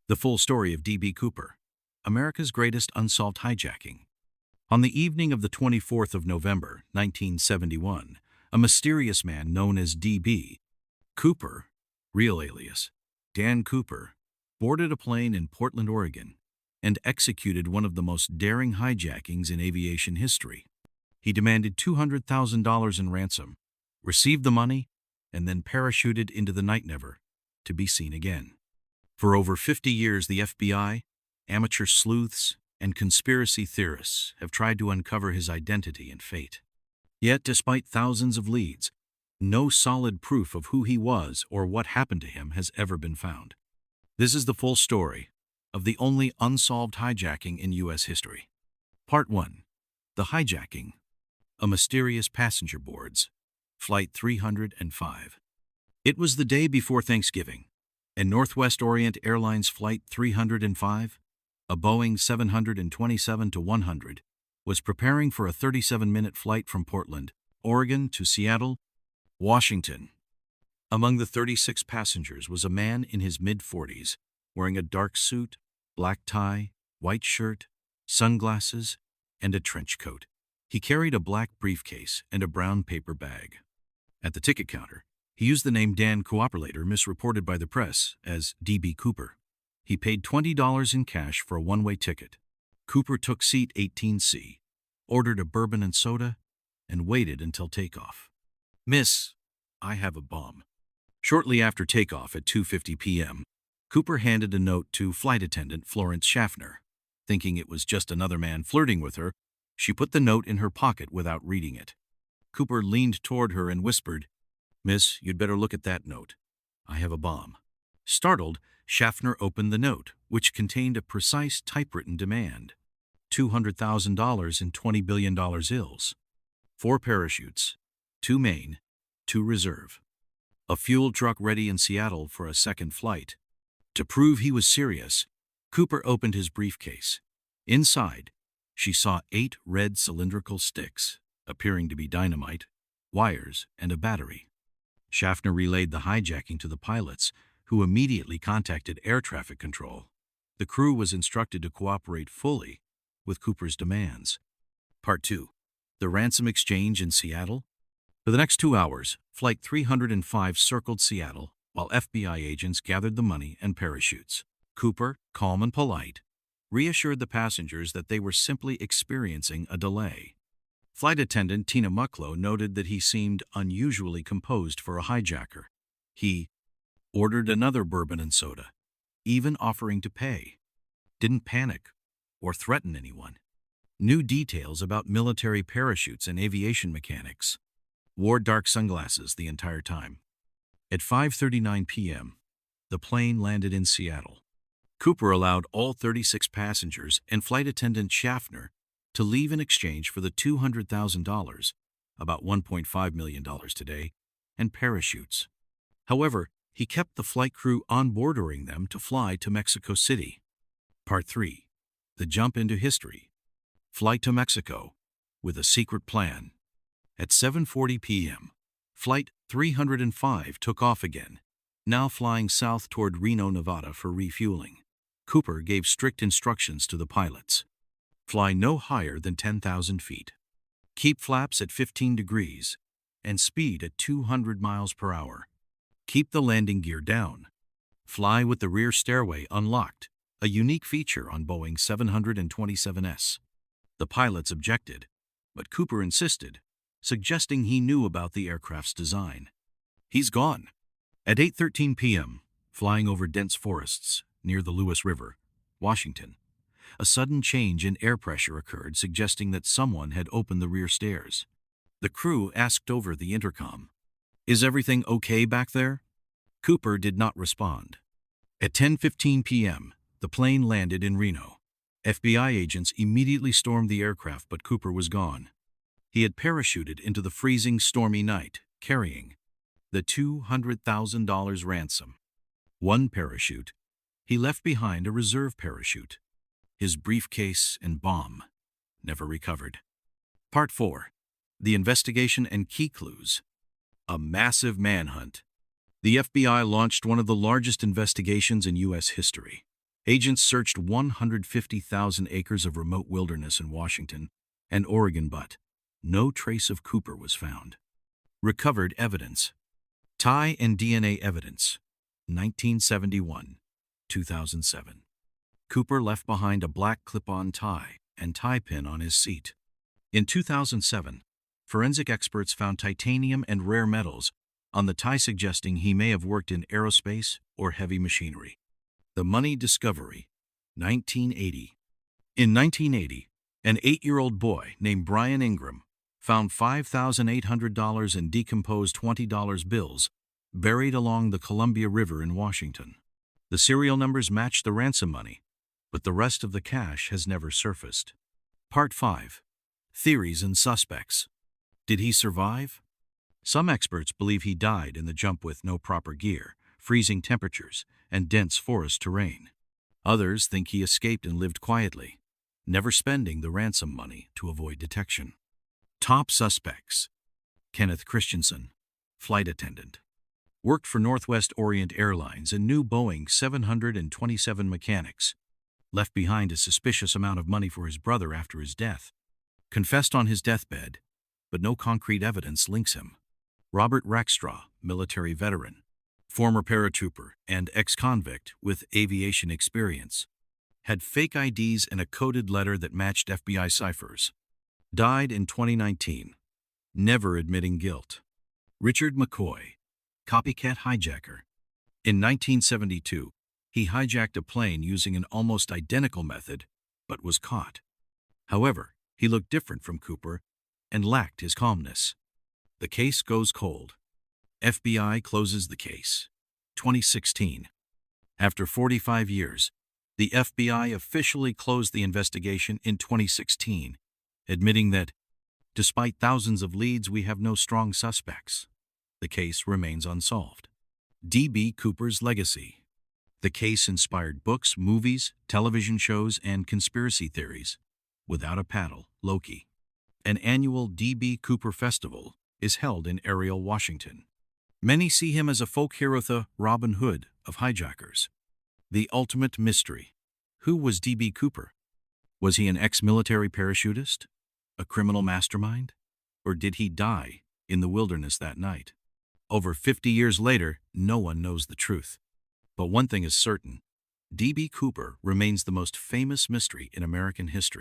The full story of D.B. Cooper, America's greatest unsolved hijacking. On the evening of the 24th of November, 1971, a mysterious man known as D.B. Cooper, real alias Dan Cooper, boarded a plane in Portland, Oregon, and executed one of the most daring hijackings in aviation history. He demanded $200,000 in ransom, received the money, and then parachuted into the night never to be seen again. For over 50 years, the FBI, amateur sleuths, and conspiracy theorists have tried to uncover his identity and fate. Yet, despite thousands of leads, no solid proof of who he was or what happened to him has ever been found. This is the full story of the only unsolved hijacking in U.S. history. Part 1. The Hijacking. A mysterious passenger boards Flight 305. It was the day before Thanksgiving, and Northwest Orient Airlines Flight 305, a Boeing 727-100, was preparing for a 37-minute flight from Portland, Oregon to Seattle, Washington. Among the 36 passengers was a man in his mid-40s, wearing a dark suit, black tie, white shirt, sunglasses, and a trench coat. He carried a black briefcase and a brown paper bag. At the ticket counter, he used the name Dan Cooper, later misreported by the press as D.B. Cooper. He paid $20 in cash for a one-way ticket. Cooper took seat 18C, ordered a bourbon and soda, and waited until takeoff. "Miss, I have a bomb." Shortly after takeoff at 2:50 p.m., Cooper handed a note to flight attendant Florence Schaffner. Thinking it was just another man flirting with her, she put the note in her pocket without reading it. Cooper leaned toward her and whispered, "Miss, you'd better look at that note. I have a bomb." Startled, Schaffner opened the note, which contained a precise typewritten demand: $200,000 in $20 billion ills. 4 parachutes, 2 main, 2 reserve. A fuel truck ready in Seattle for a second flight. To prove he was serious, Cooper opened his briefcase. Inside, she saw 8 red cylindrical sticks, appearing to be dynamite, wires, and a battery. Schaffner relayed the hijacking to the pilots, who immediately contacted air traffic control. The crew was instructed to cooperate fully with Cooper's demands. Part 2. The Ransom Exchange in Seattle. For the next 2 hours, Flight 305 circled Seattle while FBI agents gathered the money and parachutes. Cooper, calm and polite, reassured the passengers that they were simply experiencing a delay. Flight attendant Tina Mucklow noted that he seemed unusually composed for a hijacker. He ordered another bourbon and soda, even offering to pay. Didn't panic or threaten anyone. Knew details about military parachutes and aviation mechanics. Wore dark sunglasses the entire time. At 5:39 p.m., the plane landed in Seattle. Cooper allowed all 36 passengers and flight attendant Schaffner to leave in exchange for the $200,000, about $1.5 million today, and parachutes. However, he kept the flight crew on board, ordering them to fly to Mexico City. Part 3. The Jump into History. Flight to Mexico with a secret plan. At 7:40 p.m., Flight 305 took off again, now flying south toward Reno, Nevada for refueling. Cooper gave strict instructions to the pilots. Fly no higher than 10,000 feet. Keep flaps at 15 degrees and speed at 200 miles per hour. Keep the landing gear down. Fly with the rear stairway unlocked, a unique feature on Boeing 727s. The pilots objected, but Cooper insisted, suggesting he knew about the aircraft's design. He's gone. At 8:13 p.m., flying over dense forests near the Lewis River, Washington, a sudden change in air pressure occurred, suggesting that someone had opened the rear stairs. The crew asked over the intercom, "Is everything okay back there?" Cooper did not respond. At 10:15 p.m., the plane landed in Reno. FBI agents immediately stormed the aircraft, but Cooper was gone. He had parachuted into the freezing, stormy night, carrying the $200,000 ransom. One parachute. He left behind a reserve parachute. His briefcase and bomb, never recovered. Part 4. The Investigation and Key Clues. A massive manhunt. The FBI launched one of the largest investigations in U.S. history. Agents searched 150,000 acres of remote wilderness in Washington and Oregon, but no trace of Cooper was found. Recovered evidence. Tie and DNA evidence. 1971, 2007. Cooper left behind a black clip-on tie and tie pin on his seat. In 2007, forensic experts found titanium and rare metals on the tie, suggesting he may have worked in aerospace or heavy machinery. The money discovery. 1980. In 1980, an 8-year-old boy named Brian Ingram found $5,800 in decomposed $20 bills buried along the Columbia River in Washington. The serial numbers match the ransom money, but the rest of the cash has never surfaced. Part 5. Theories and suspects. Did he survive? Some experts believe he died in the jump with no proper gear, freezing temperatures, and dense forest terrain. Others think he escaped and lived quietly, never spending the ransom money to avoid detection. Top suspects. Kenneth Christensen, flight attendant. Worked for Northwest Orient Airlines and knew Boeing 727 mechanics. Left behind a suspicious amount of money for his brother after his death. Confessed on his deathbed, but no concrete evidence links him. Robert Rackstraw, military veteran. Former paratrooper and ex-convict with aviation experience. Had fake IDs and a coded letter that matched FBI ciphers. Died in 2019, never admitting guilt. Richard McCoy, copycat hijacker. In 1972, he hijacked a plane using an almost identical method, but was caught. However, he looked different from Cooper and lacked his calmness. The case goes cold. FBI closes the case. 2016. After 45 years, the FBI officially closed the investigation in 2016, admitting that, despite thousands of leads, we have no strong suspects. The case remains unsolved. D.B. Cooper's legacy. The case inspired books, movies, television shows, and conspiracy theories. Without a paddle, Loki. An annual D.B. Cooper Festival is held in Ariel, Washington. Many see him as a folk hero, the Robin Hood of hijackers. The ultimate mystery. Who was D.B. Cooper? Was he an ex-military parachutist? A criminal mastermind? Or did he die in the wilderness that night? Over 50 years later, no one knows the truth. But one thing is certain, D.B. Cooper remains the most famous mystery in American history.